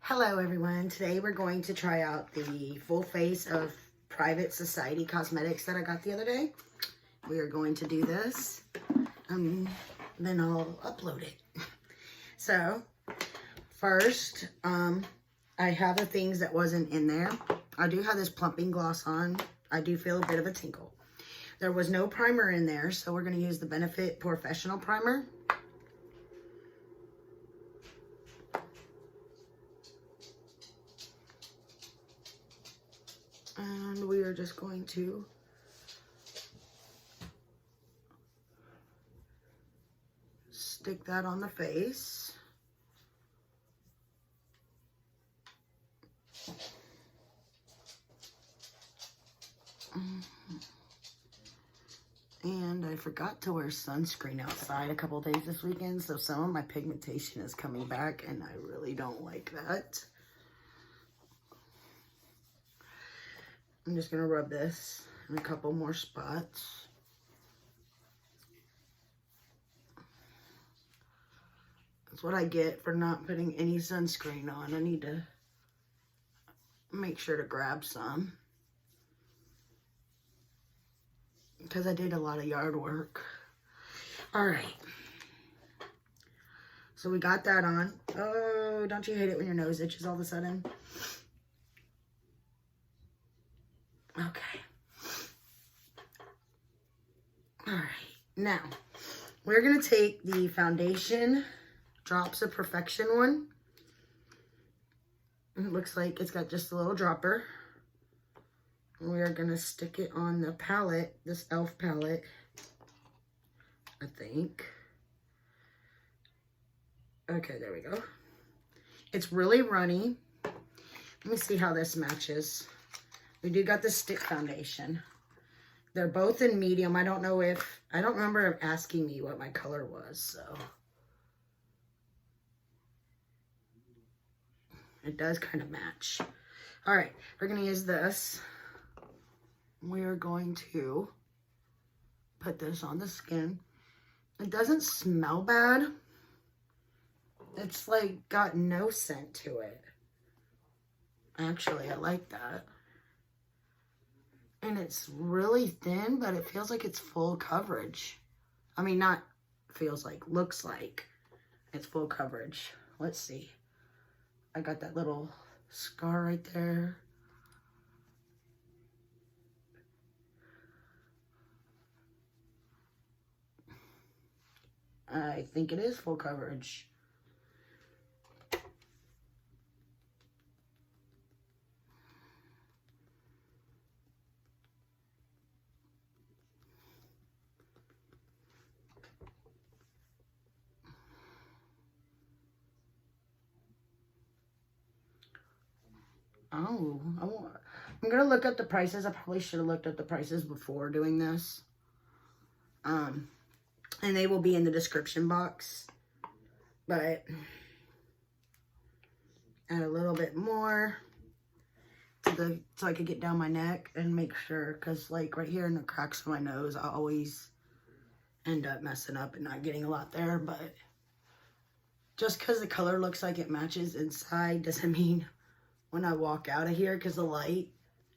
Hello everyone, today we're going to try out the full face of Private Society Cosmetics that I got the other day. We are going to do this, then I'll upload it. So, first, I have the things that wasn't in there. I do have this plumping gloss on. I do feel a bit of a tinkle. There was no primer in there, so we're going to use the Benefit Professional Primer. And we are just going to stick that on the face. And I forgot to wear sunscreen outside a couple days this weekend, so some of my pigmentation is coming back, and I really don't like that. I'm just gonna rub this in a couple more spots. That's what I get for not putting any sunscreen on. I need to make sure to grab some, because I did a lot of yard work. All right. So we got that on. Oh, don't you hate it when your nose itches all of a sudden? Okay. All right. Now, we're going to take the foundation Drops of Perfection one. It looks like it's got just a little dropper. We are going to stick it on the palette, this e.l.f. palette, I think. Okay, there we go. It's really runny. Let me see how this matches. We do got the stick foundation. They're both in medium. I don't remember him asking me what my color was, so. It does kind of match. All right, we're gonna use this. We are going to put this on the skin. It doesn't smell bad. It's like got no scent to it. Actually, I like that. And it's really thin, but it feels like it's full coverage. I mean, not feels like, looks like it's full coverage. Let's see. I got that little scar right there. I think it is full coverage. Oh, I'm gonna look up the prices. I probably should have looked up the prices before doing this. And they will be in the description box. But add a little bit more so I could get down my neck and make sure, because like right here in the cracks of my nose, I always end up messing up and not getting a lot there. But just because the color looks like it matches inside doesn't mean when I walk out of here, because the light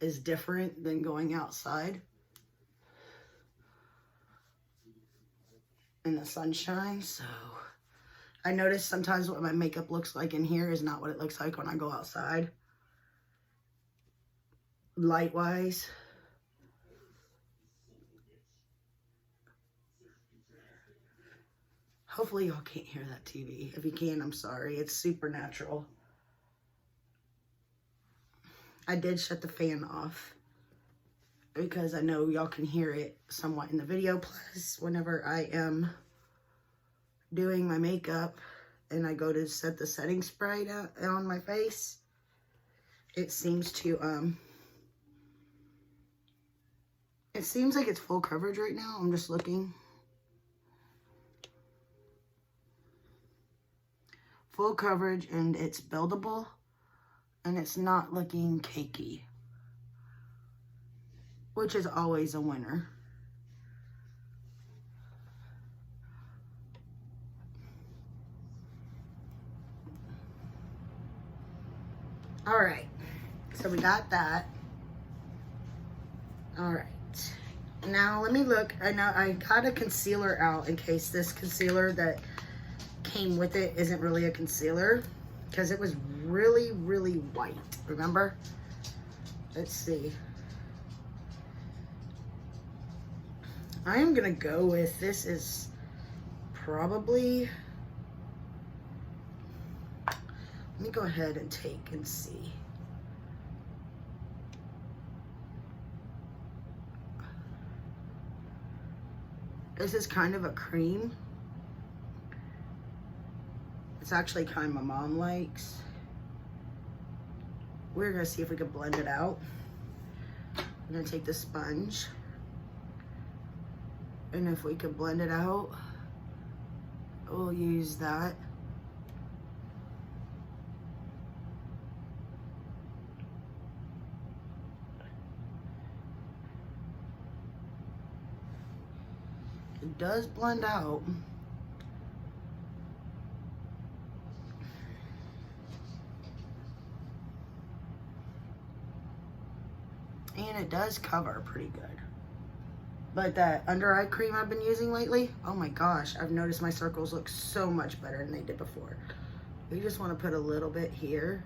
is different than going outside in the sunshine. So I notice sometimes what my makeup looks like in here is not what it looks like when I go outside, light wise. Hopefully y'all can't hear that TV. If you can, I'm sorry. It's Supernatural. I did shut the fan off because I know y'all can hear it somewhat in the video. Plus, whenever I am doing my makeup and I go to set the setting spray on my face, it seems to, it seems like it's full coverage right now. I'm just looking. Full coverage, and it's buildable. And it's not looking cakey, which is always a winner. All right, so we got that. All right, now let me look. I know I got a concealer out in case this concealer that came with it isn't really a concealer, because it was really, really white, remember? Let's see. I am gonna go with, this is probably, let me go ahead and take and see. This is kind of a cream. It's actually kind my mom likes. We're gonna see if we can blend it out. I'm gonna take the sponge. And if we could blend it out, we'll use that. It does blend out. And it does cover pretty good. But that under eye cream I've been using lately, oh my gosh, I've noticed my circles look so much better than they did before. We just want to put a little bit here.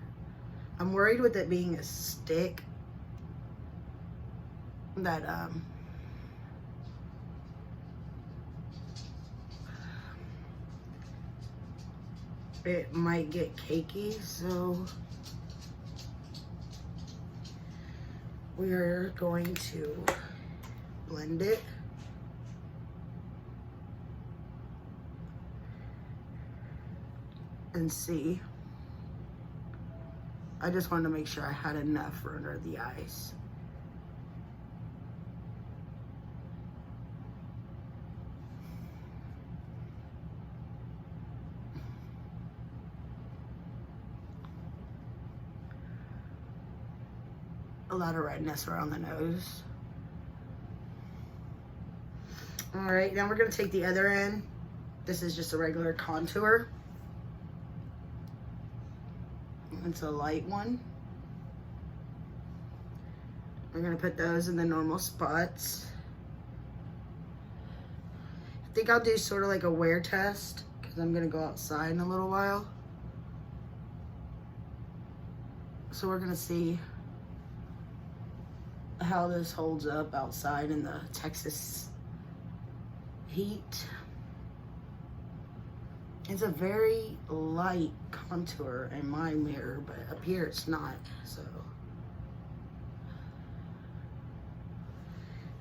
I'm worried with it being a stick that it might get cakey, so we're going to blend it. And see. I just wanted to make sure I had enough for under the eyes. A lot of redness around the nose. All right, now we're gonna take the other end. This is just a regular contour. It's a light one. We're gonna put those in the normal spots. I think I'll do sort of like a wear test because I'm gonna go outside in a little while. So we're gonna see how this holds up outside in the Texas heat. It's a very light contour in my mirror, but up here it's not, so.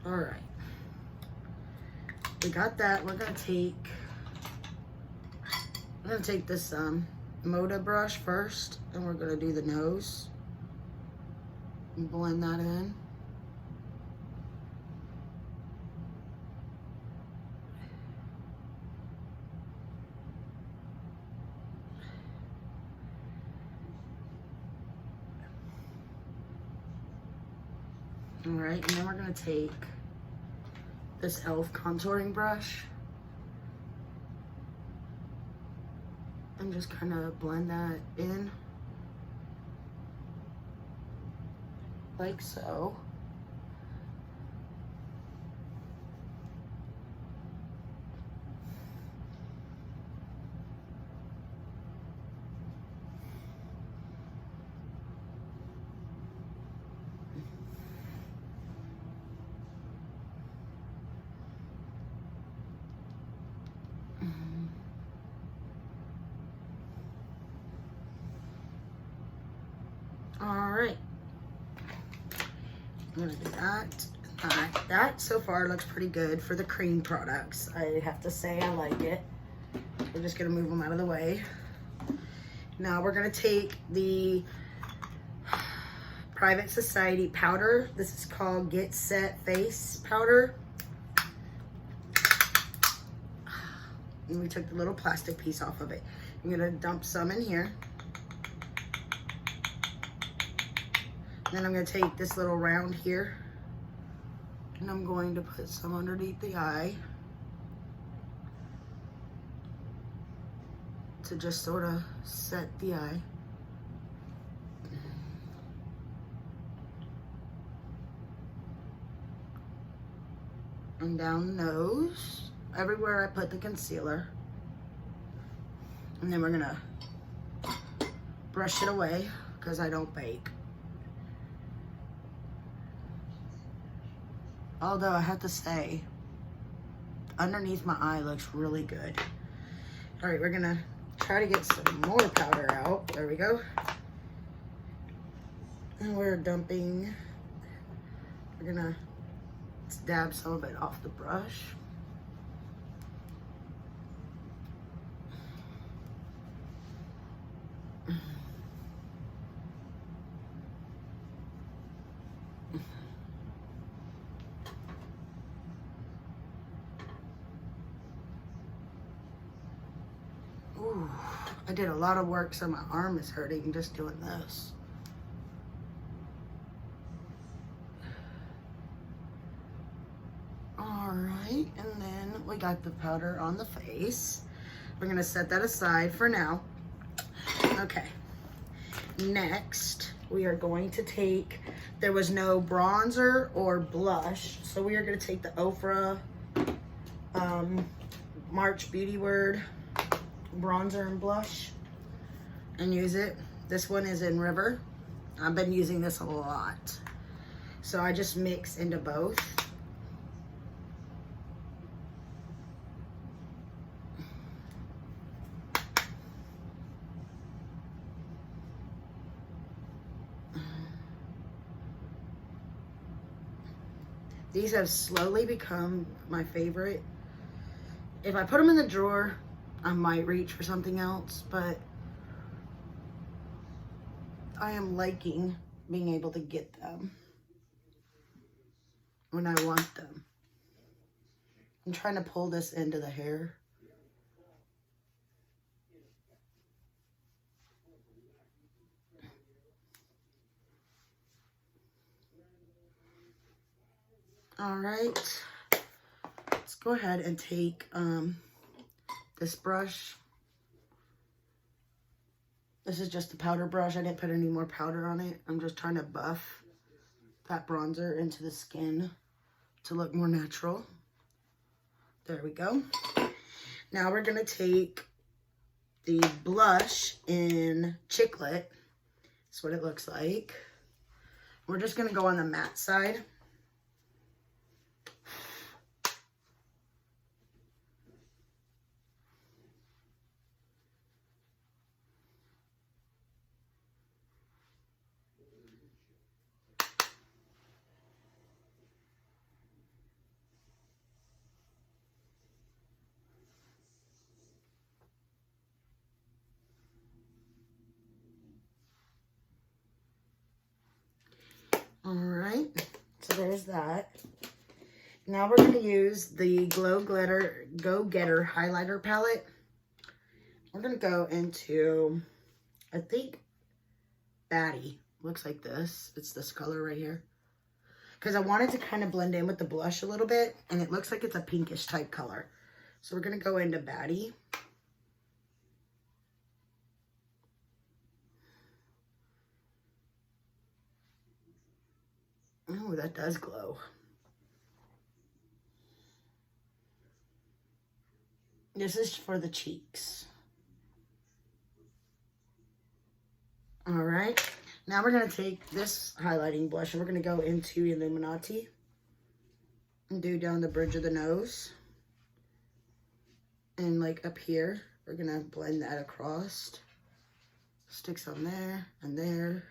All right. We got that. We're gonna take this Moda brush first, and we're gonna do the nose and blend that in. All right, and then we're gonna take this e.l.f. contouring brush and just kind of blend that in like so. All right, I'm gonna do that. All right, that so far looks pretty good for the cream products. I have to say I like it. We're just gonna move them out of the way. Now we're gonna take the Private Society powder. This is called Get Set Face Powder. And we took the little plastic piece off of it. I'm gonna dump some in here. Then I'm going to take this little round here and I'm going to put some underneath the eye to just sort of set the eye. And down the nose, everywhere I put the concealer. And then we're gonna brush it away because I don't bake. Although I have to say, underneath my eye looks really good. All right, we're gonna try to get some more powder out. There we go. And we're dumping, we're gonna dab some of it off the brush. Ooh, I did a lot of work, so my arm is hurting just doing this. All right, and then we got the powder on the face. We're gonna set that aside for now. Okay, next we are going to take, there was no bronzer or blush, so we are gonna take the Ofra March Beauty Word bronzer and blush and use it. This one is in River. I've been using this a lot. So I just mix into both. These have slowly become my favorite. If I put them in the drawer, I might reach for something else, but I am liking being able to get them when I want them. I'm trying to pull this into the hair. All right, let's go ahead and take this brush. This is just a powder brush. I didn't put any more powder on it. I'm just trying to buff that bronzer into the skin to look more natural. There we go. Now we're gonna take the blush in Chiclet. That's what it looks like. We're just gonna go on the matte side. All right, so there's that. Now we're going to use the Go Getter highlighter palette. We're going to go into, I think, Batty. Looks like this. It's this color right here. Because I wanted to kind of blend in with the blush a little bit, and it looks like it's a pinkish type color. So we're going to go into Batty. Oh, that does glow. This is for the cheeks. All right. Now we're going to take this highlighting blush and we're going to go into Illuminati and do down the bridge of the nose. And like up here, we're going to blend that across. Stick some there and there.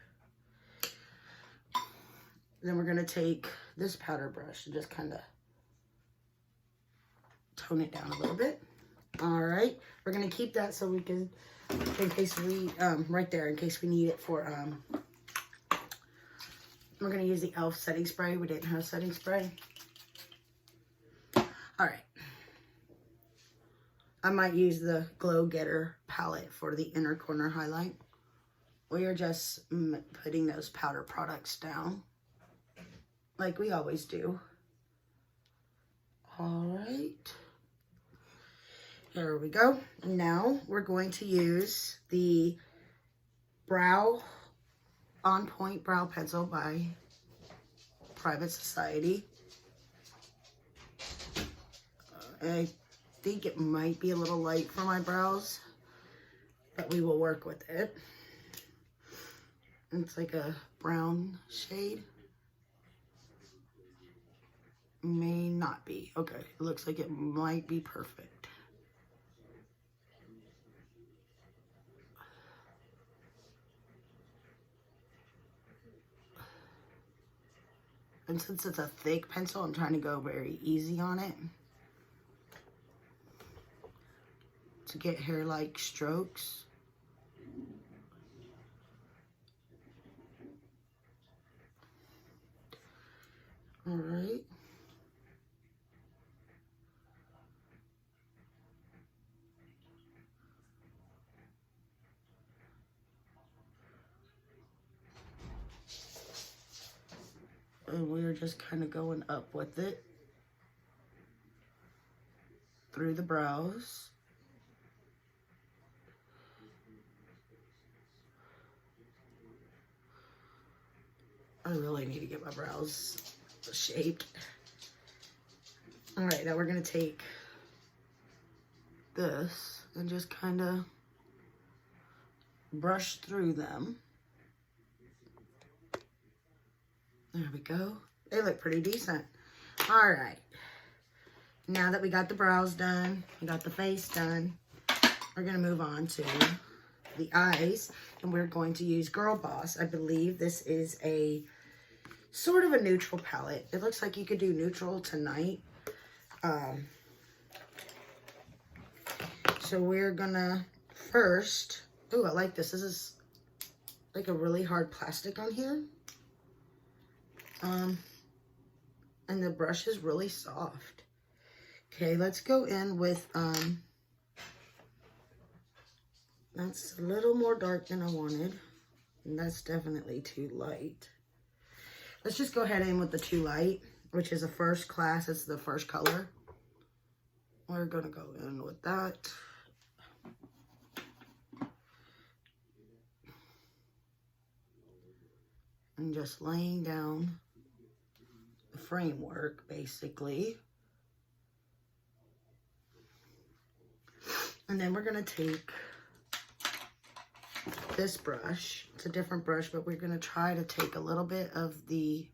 Then we're going to take this powder brush and just kind of tone it down a little bit. All right. We're going to keep that so we can, in case we, right there, in case we need it for, we're going to use the e.l.f. setting spray. We didn't have setting spray. All right. I might use the Glow Getter palette for the inner corner highlight. We are just putting those powder products down like we always do. All right. There we go. Now we're going to use the On Point Brow Pencil by Private Society. I think it might be a little light for my brows, but we will work with it. It's like a brown shade. May not be. Okay, it looks like it might be perfect. And since it's a thick pencil, I'm trying to go very easy on it to get hair-like strokes. All right. And we're just kind of going up with it through the brows. I really need to get my brows shaped. All right, now we're gonna take this and just kind of brush through them. There we go. They look pretty decent. All right. Now that we got the brows done, we got the face done, we're going to move on to the eyes. And we're going to use Girl Boss. I believe this is a sort of a neutral palette. It looks like you could do neutral tonight. So we're going to first... Ooh, I like this. This is like a really hard plastic on here. And the brush is really soft. Okay, let's go in with, that's a little more dark than I wanted. And that's definitely too light. Let's just go ahead in with the too light, which is a first class. It's the first color. We're gonna go in with that. And just laying down the framework, basically. And then we're going to take this brush. It's a different brush, but we're going to try to take a little bit of the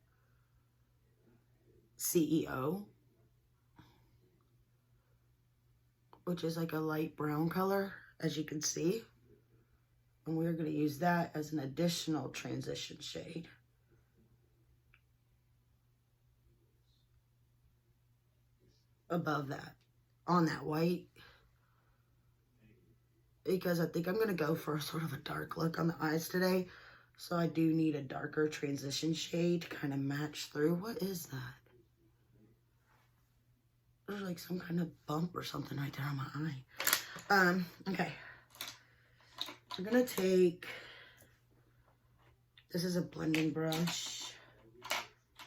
CEO, which is like a light brown color, as you can see. And we're going to use that as an additional transition shade. Above that, on that white. Because I think I'm going to go for sort of a dark look on the eyes today. So I do need a darker transition shade to kind of match through. What is that? There's like some kind of bump or something right there on my eye. Okay. We're going to take, this is a blending brush.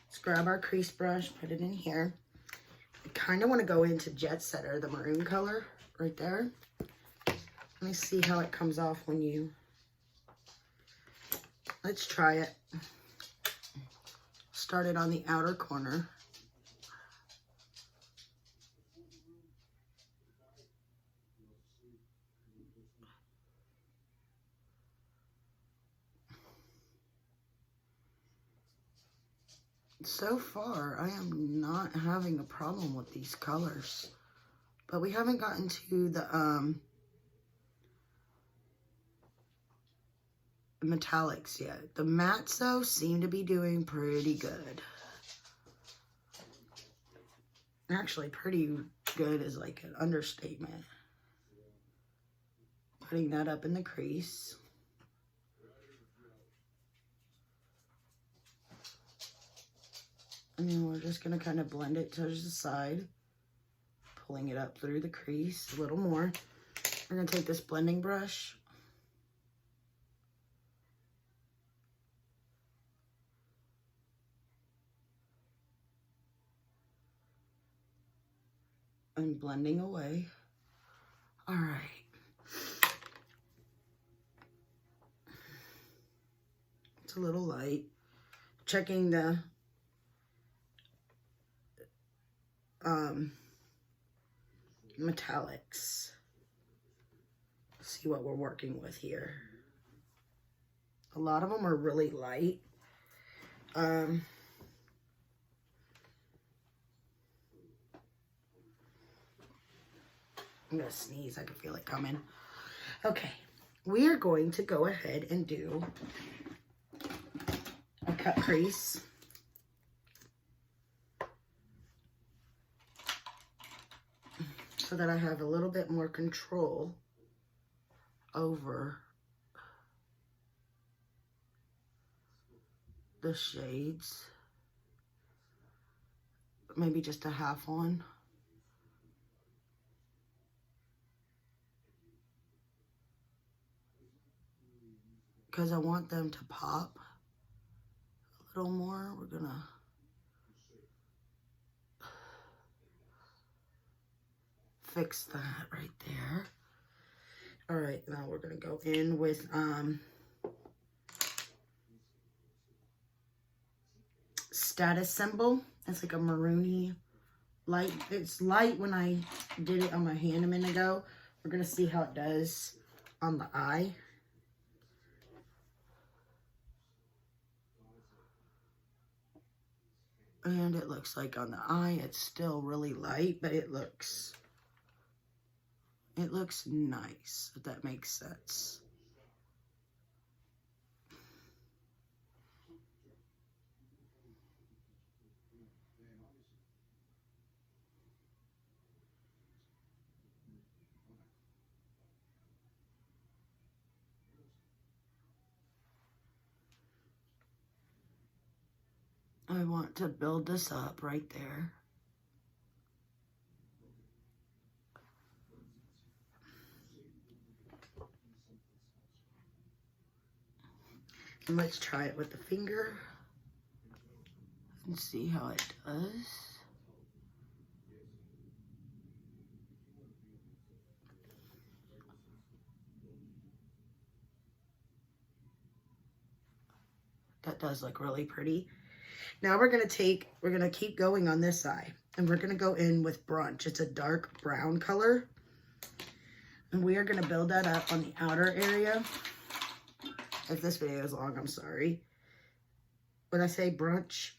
Let's grab our crease brush, put it in here. I kind of want to go into Jet Setter, the maroon color right there. Let me see how it comes off when you, let's try it. Start it on the outer corner. So far, I am not having a problem with these colors, but we haven't gotten to the metallics yet. The mattes, though, seem to be doing pretty good. Actually, pretty good is like an understatement. Putting that up in the crease. And then we're just going to kind of blend it to the side. Pulling it up through the crease a little more. We're going to take this blending brush. And blending away. All right. It's a little light. Checking the metallics. See what we're working with here. A lot of them are really light. I'm gonna sneeze, I can feel it coming. Okay, we are going to go ahead and do a cut crease. So that I have a little bit more control over the shades. Maybe just a half one. Because I want them to pop a little more. We're gonna fix that right there. All right, now we're gonna go in with Status Symbol. It's like a maroony light. It's light when I did it on my hand a minute ago. We're gonna see how it does on the eye. And it looks like on the eye, it's still really light, but it looks nice, if that makes sense. I want to build this up right there. And let's try it with the finger and see how it does. That does look really pretty. Now we're gonna keep going on this side, and we're gonna go in with Brunch. It's a dark brown color. And we are gonna build that up on the outer area. If this video is long, I'm sorry. When I say Brunch,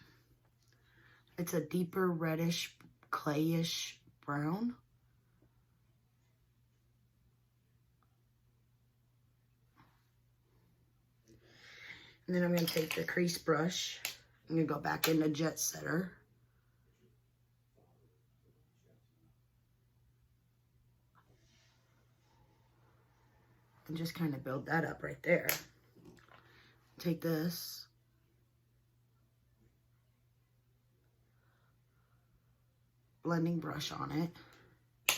it's a deeper reddish, clayish brown. And then I'm gonna take the crease brush. I'm gonna go back into Jet Setter. And just kind of build that up right there. Take this. Blending brush on it.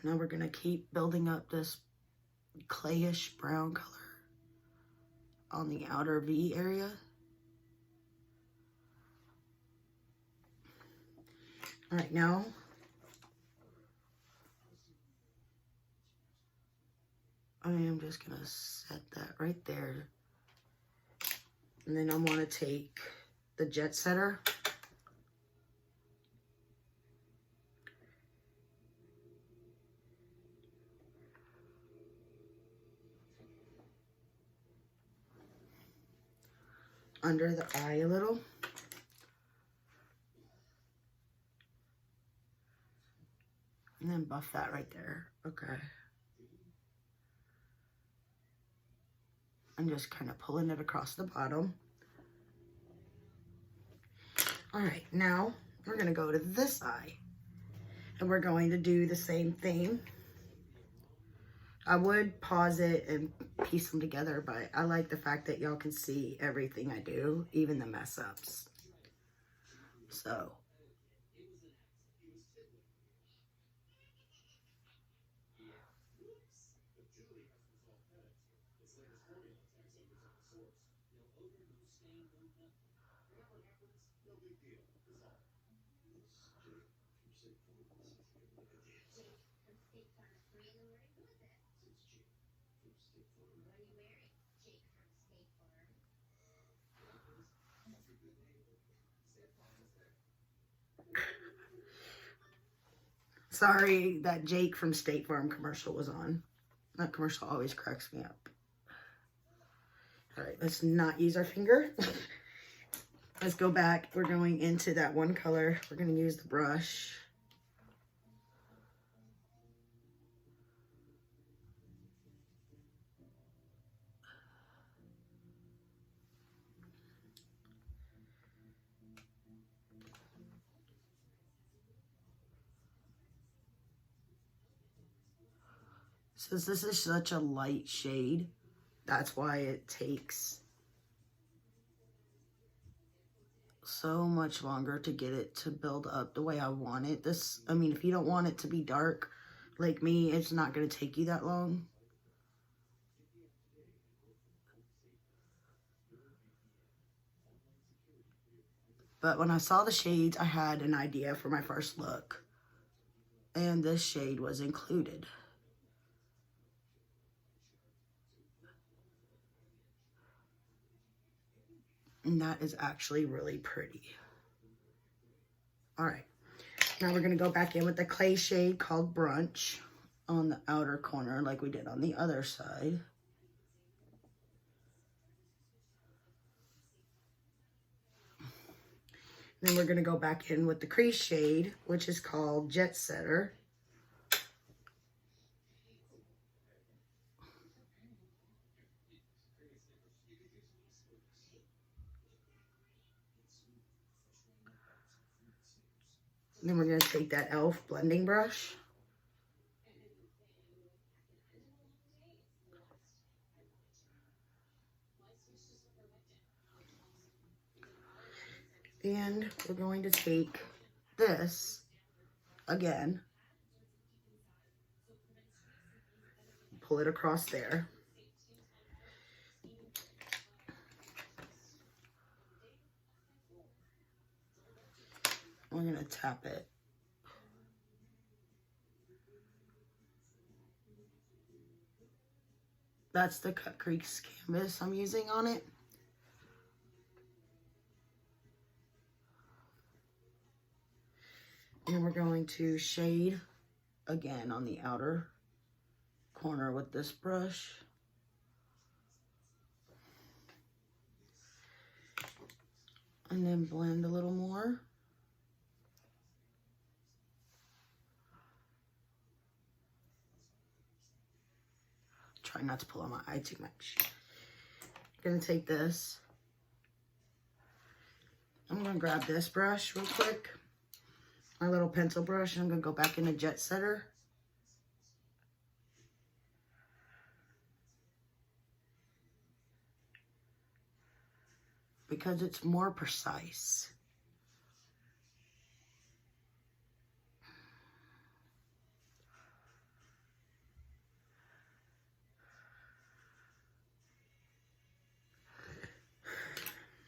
Now we're gonna keep building up this clayish brown color on the outer V area. All right, now I am just gonna set that right there. And then I wanna take the Jet Setter. Under the eye a little. And then buff that right there. Okay. I'm just kind of pulling it across the bottom. All right, now we're gonna go to this eye. And we're going to do the same thing. I would pause it and piece them together, but I like the fact that y'all can see everything I do, even the mess ups. So. Sorry, that Jake from State Farm commercial was on. That commercial always cracks me up. All right, let's not use our finger. Let's go back. We're going into that one color. We're going to use the brush. Since this is such a light shade, that's why it takes so much longer to get it to build up the way I want it. This, I mean, if you don't want it to be dark like me, it's not going to take you that long. But when I saw the shades, I had an idea for my first look. And this shade was included. And that is actually really pretty. All right. Now we're going to go back in with the clay shade called Brunch on the outer corner like we did on the other side. Then we're going to go back in with the crease shade, which is called Jet Setter. Then we're going to take that e.l.f. blending brush. And we're going to take this again. Pull it across there. We're going to tap it. That's the Cut Crease canvas I'm using on it. And we're going to shade again on the outer corner with this brush. And then blend a little more. Try not to pull on my eye too much. I'm gonna take this. I'm gonna grab this brush real quick. My little pencil brush. And I'm gonna go back into Jet Setter. Because it's more precise.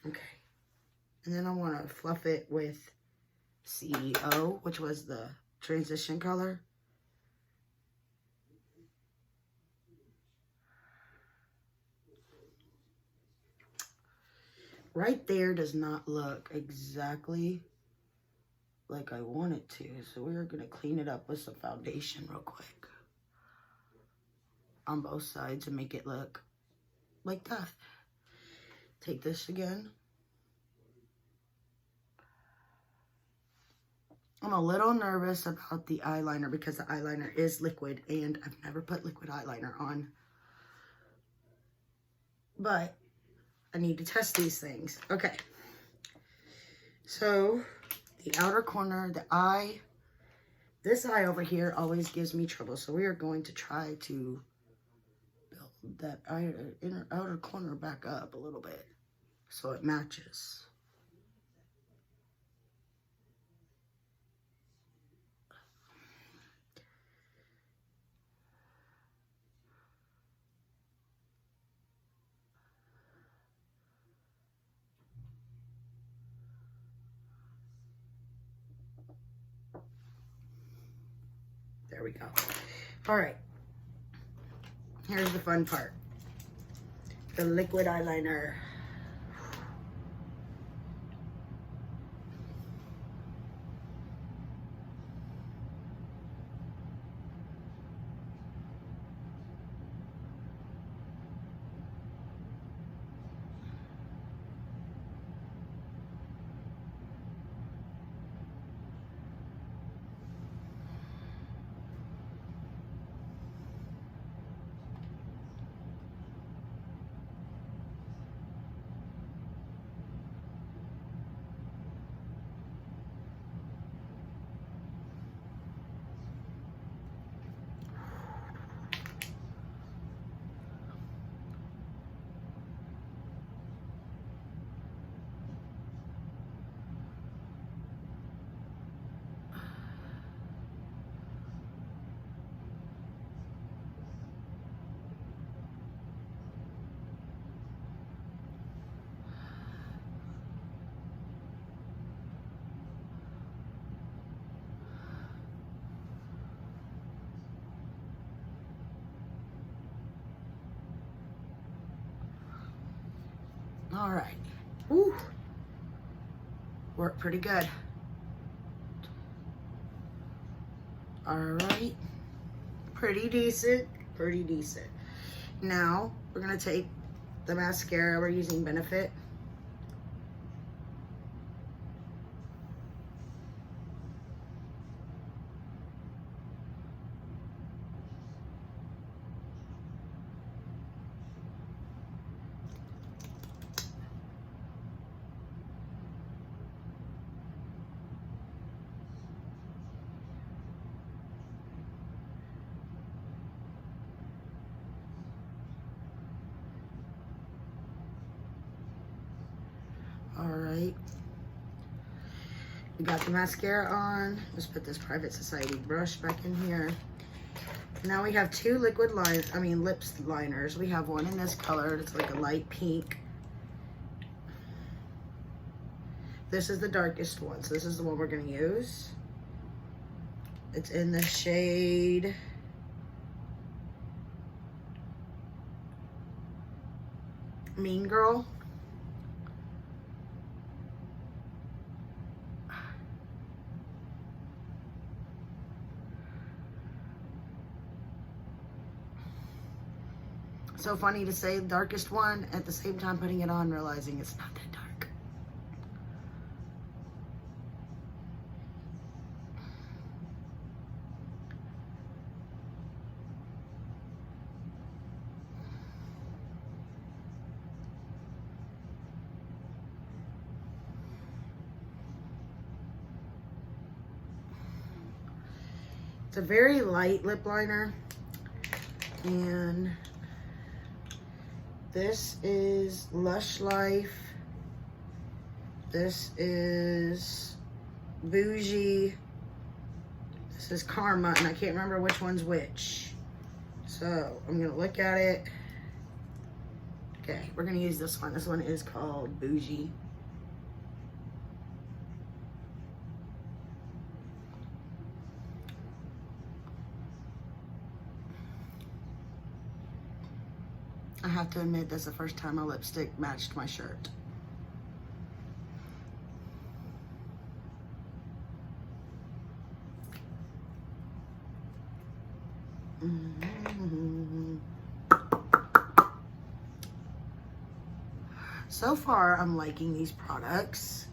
Okay. And then I want to fluff it with CEO, which was the transition color. Right there does not look exactly like I want it to. So we're going to clean it up with some foundation real quick on both sides and make it look like that. Take this again. I'm a little nervous about the eyeliner because the eyeliner is liquid and I've never put liquid eyeliner on. But I need to test these things. Okay. So the outer corner, the eye, this eye over here always gives me trouble. So we are going to try to build that outer corner back up a little bit so it matches. There we go. All right. Here's the fun part. The liquid eyeliner. All right. Woo. Worked pretty good. All right. Pretty decent. Pretty decent. Now, we're going to take the mascara. We're using Benefit. All right. We got the mascara on. Let's put this Private Society brush back in here. Now we have two liquid lines, lips liners. We have one in this color. It's like a light pink. This is the darkest one, so this is the one we're gonna use. It's in the shade Mean Girl. So funny to say the darkest one, at the same time putting it on, realizing it's not that dark. It's a very light lip liner, and this is Lush Life. This is Bougie. This is Karma, and I can't remember which one's which. So I'm gonna look at it. Okay, we're gonna use this one. This one is called Bougie. I have to admit, that's the first time a lipstick matched my shirt. So far, I'm liking these products.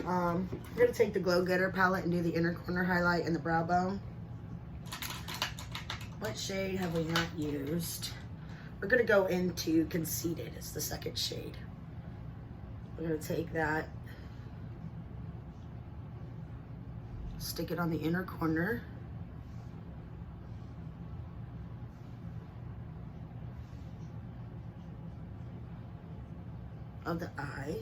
We're gonna take the Glow Getter palette and do the inner corner highlight and the brow bone. What shade have we not used? We're gonna go into Conceited. It's the second shade. We're gonna take that, stick it on the inner corner. Of the eye.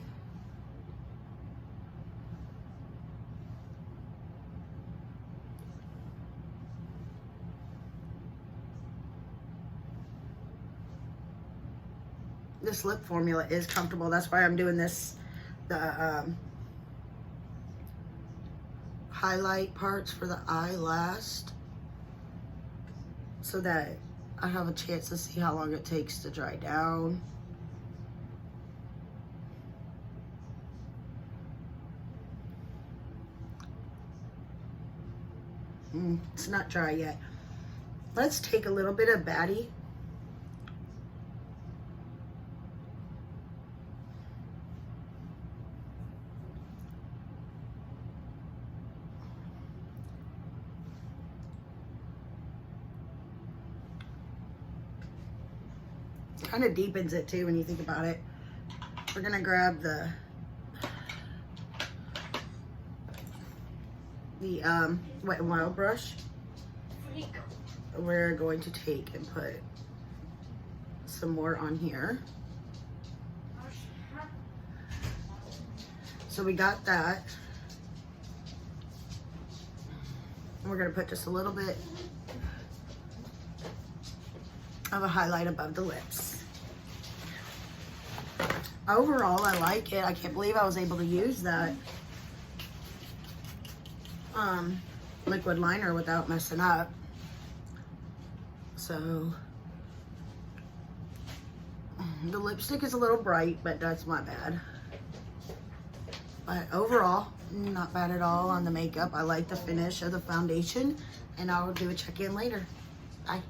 This lip formula is comfortable. That's why I'm doing this, the highlight parts for the eye last, so that I have a chance to see how long it takes to dry down. It's not dry yet. Let's take a little bit of Batty. Kind of deepens it too when you think about it. We're gonna grab the Wet n Wild brush. We're going to take and put some more on here. So we got that. And we're gonna put just a little bit of a highlight above the lips. Overall, I like it. I can't believe I was able to use that liquid liner without messing up. So The lipstick is a little bright, but that's my bad. But overall, not bad at all on the makeup. I like the finish of the foundation, and I'll do a check-in later. Bye.